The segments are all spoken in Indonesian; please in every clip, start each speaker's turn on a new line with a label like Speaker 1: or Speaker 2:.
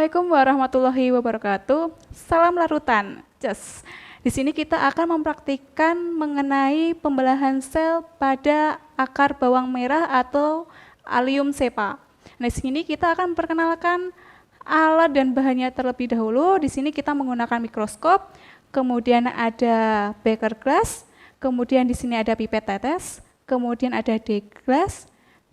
Speaker 1: Assalamualaikum warahmatullahi wabarakatuh. Salam larutan. Di sini kita akan mempraktikkan mengenai pembelahan sel pada akar bawang merah atau Allium cepa. Nah, di sini kita akan memperkenalkan alat dan bahannya terlebih dahulu. Di sini kita menggunakan mikroskop, kemudian ada beaker glass, kemudian di sini ada pipet tetes, kemudian ada D-glass,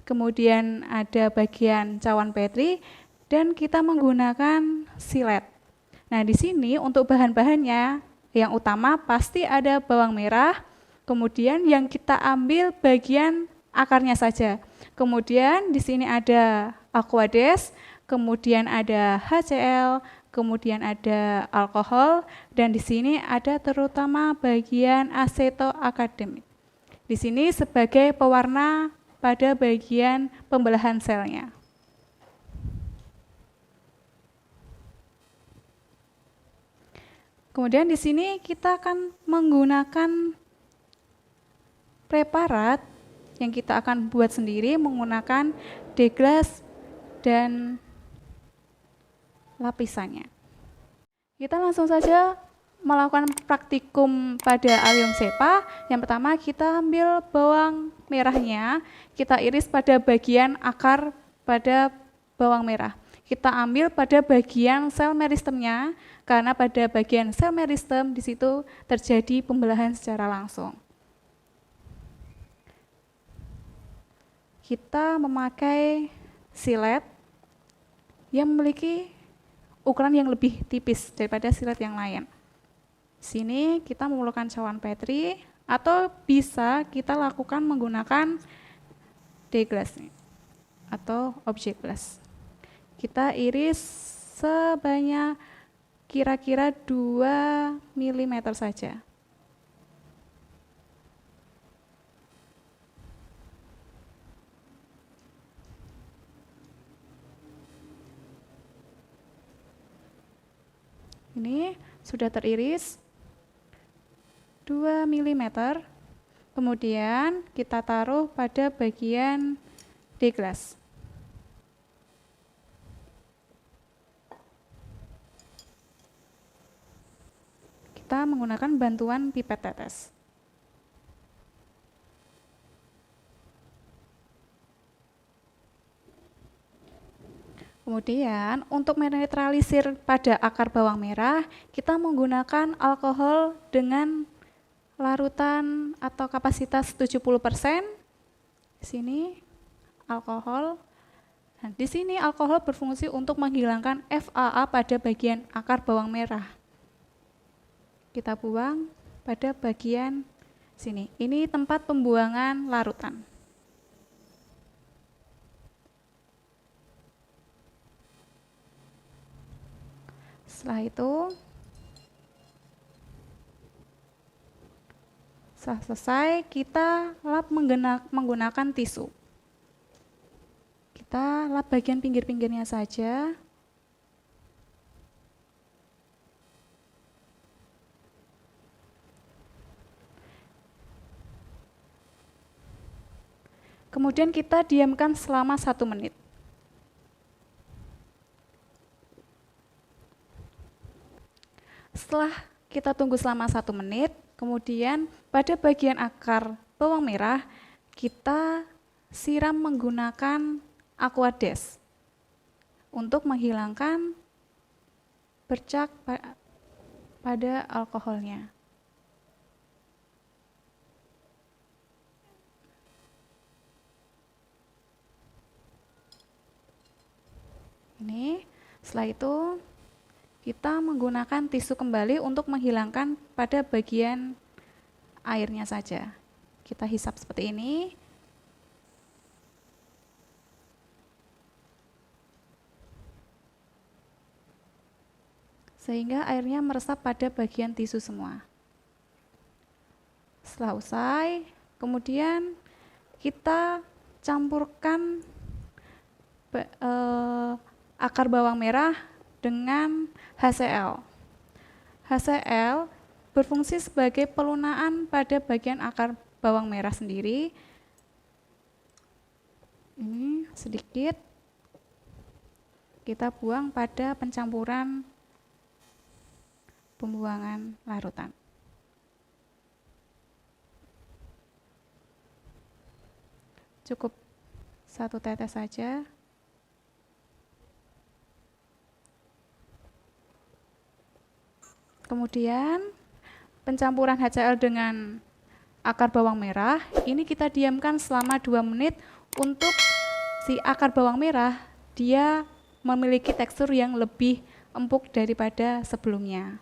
Speaker 1: kemudian ada bagian cawan Petri, dan kita menggunakan silet. Nah, di sini untuk bahan-bahannya yang utama pasti ada bawang merah, kemudian yang kita ambil bagian akarnya saja. Kemudian di sini ada Aquades, kemudian ada HCl, kemudian ada alkohol, dan di sini ada terutama bagian asetoakademik. Di sini sebagai pewarna pada bagian pembelahan selnya. Kemudian di sini kita akan menggunakan preparat yang kita akan buat sendiri menggunakan D-glass dan lapisannya. Kita langsung saja melakukan praktikum pada Allium cepa. Yang pertama kita ambil bawang merahnya, kita iris pada bagian akar pada bawang merah. Kita ambil pada bagian sel meristemnya, karena pada bagian sel meristem di situ terjadi pembelahan secara langsung. Kita memakai silet yang memiliki ukuran yang lebih tipis daripada silet yang lain. Sini kita memerlukan cawan Petri atau bisa kita lakukan menggunakan D-glass atau object glass. Kita iris sebanyak kira-kira 2 mm saja. Ini sudah teriris 2 mm. Kemudian kita taruh pada bagian D-glass. Kita menggunakan bantuan pipet tetes. Kemudian untuk menetralisir pada akar bawang merah, kita menggunakan alkohol dengan larutan atau kapasitas 70%. Di sini alkohol. Nah, di sini alkohol berfungsi untuk menghilangkan FAA pada bagian akar bawang merah. Kita buang pada bagian sini. Ini tempat pembuangan larutan. Setelah itu, setelah selesai, kita lap menggunakan tisu. Kita lap bagian pinggir-pinggirnya saja. Kemudian kita diamkan selama 1 menit. Setelah kita tunggu selama 1 menit, kemudian pada bagian akar bawang merah, kita siram menggunakan Aquades untuk menghilangkan bercak pada alkoholnya. Ini, setelah itu kita menggunakan tisu kembali untuk menghilangkan pada bagian airnya saja. Kita hisap seperti ini. Sehingga airnya meresap pada bagian tisu semua. Setelah usai, kemudian kita campurkan akar bawang merah dengan HCl. HCl berfungsi sebagai pelunaan pada bagian akar bawang merah sendiri. Ini sedikit. kita buang pada pencampuran pembuangan larutan. Cukup 1 tetes saja. Kemudian pencampuran HCl dengan akar bawang merah ini kita diamkan selama 2 menit untuk si akar bawang merah dia memiliki tekstur yang lebih empuk daripada sebelumnya.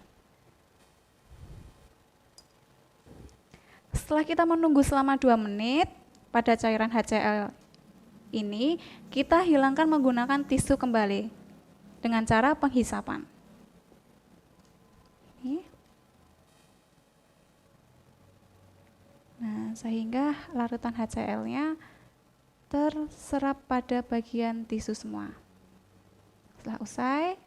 Speaker 1: Setelah kita menunggu selama 2 menit pada cairan HCl ini, kita hilangkan menggunakan tisu kembali dengan cara penghisapan. Nah, sehingga larutan HCl-nya terserap pada bagian tisu semua. Setelah usai,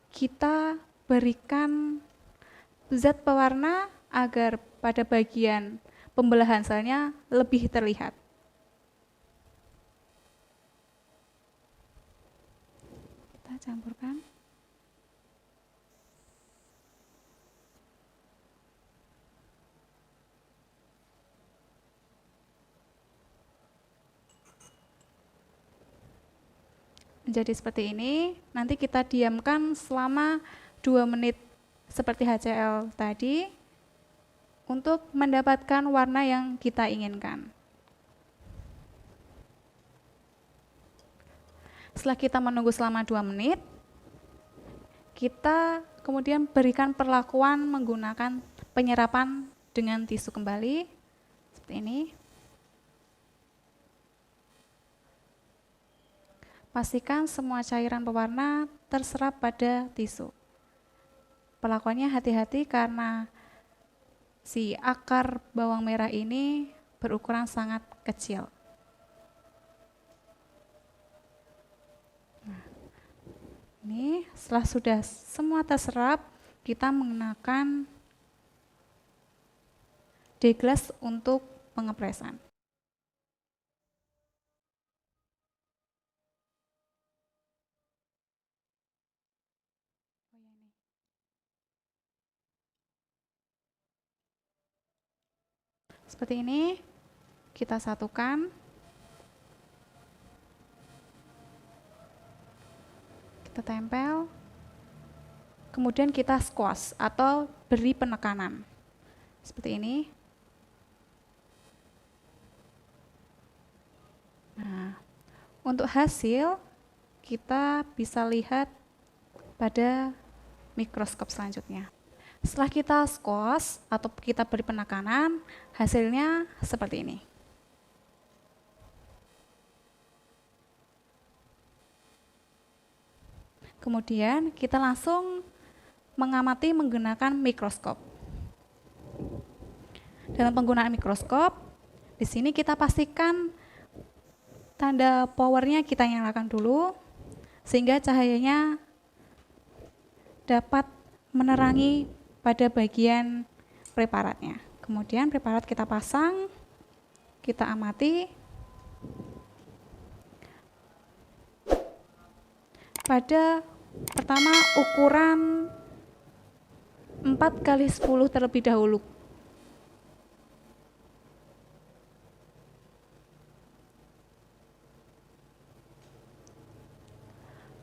Speaker 1: kita berikan zat pewarna agar pada bagian pembelahan selnya lebih terlihat. Kita campurkan. Menjadi seperti ini, nanti kita diamkan selama 2 menit seperti HCl tadi untuk mendapatkan warna yang kita inginkan. Setelah kita menunggu selama 2 menit, kita kemudian berikan perlakuan menggunakan penyerapan dengan tisu kembali, seperti ini. Pastikan semua cairan pewarna terserap pada tisu. Perlakuannya hati-hati karena si akar bawang merah ini berukuran sangat kecil. Nah, ini setelah sudah semua terserap, kita menggunakan deglas untuk pengepresan. Seperti ini, kita satukan. Kita tempel. Kemudian kita squash atau beri penekanan. Seperti ini. Nah, untuk hasil kita bisa lihat pada mikroskop selanjutnya. Setelah kita squash atau kita beri penekanan, hasilnya seperti ini. Kemudian kita langsung mengamati menggunakan mikroskop. Dalam penggunaan mikroskop, di sini kita pastikan tanda powernya kita nyalakan dulu, sehingga cahayanya dapat menerangi pada bagian preparatnya. Kemudian preparat kita pasang, kita amati. Pada pertama ukuran 4x10 terlebih dahulu.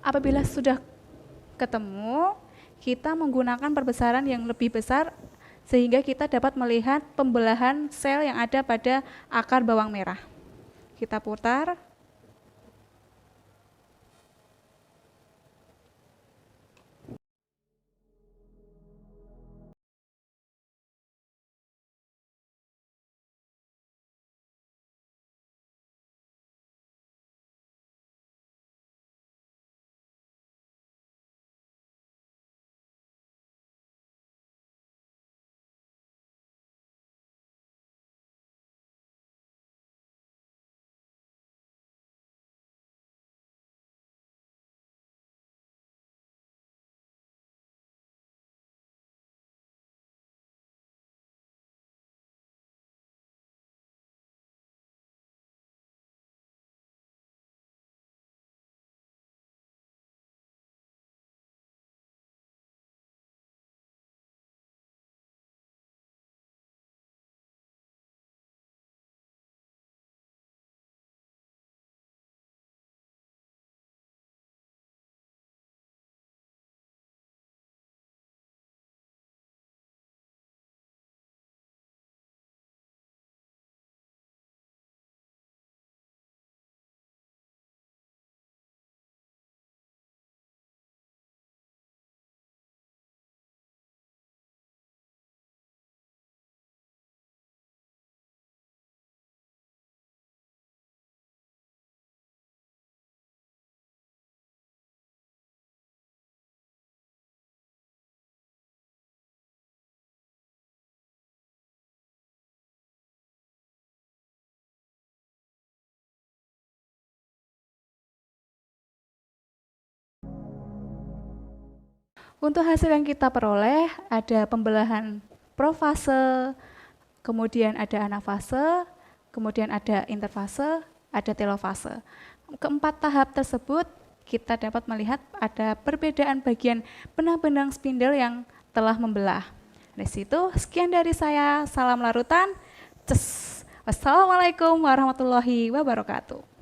Speaker 1: Apabila sudah ketemu, kita menggunakan perbesaran yang lebih besar sehingga kita dapat melihat pembelahan sel yang ada pada akar bawang merah. Kita putar. Untuk hasil yang kita peroleh ada pembelahan profase, kemudian ada anafase, kemudian ada interfase, ada telofase. Keempat tahap tersebut kita dapat melihat ada perbedaan bagian benang-benang spindel yang telah membelah. Dari situ, sekian dari saya. Salam larutan. Wassalamualaikum warahmatullahi wabarakatuh.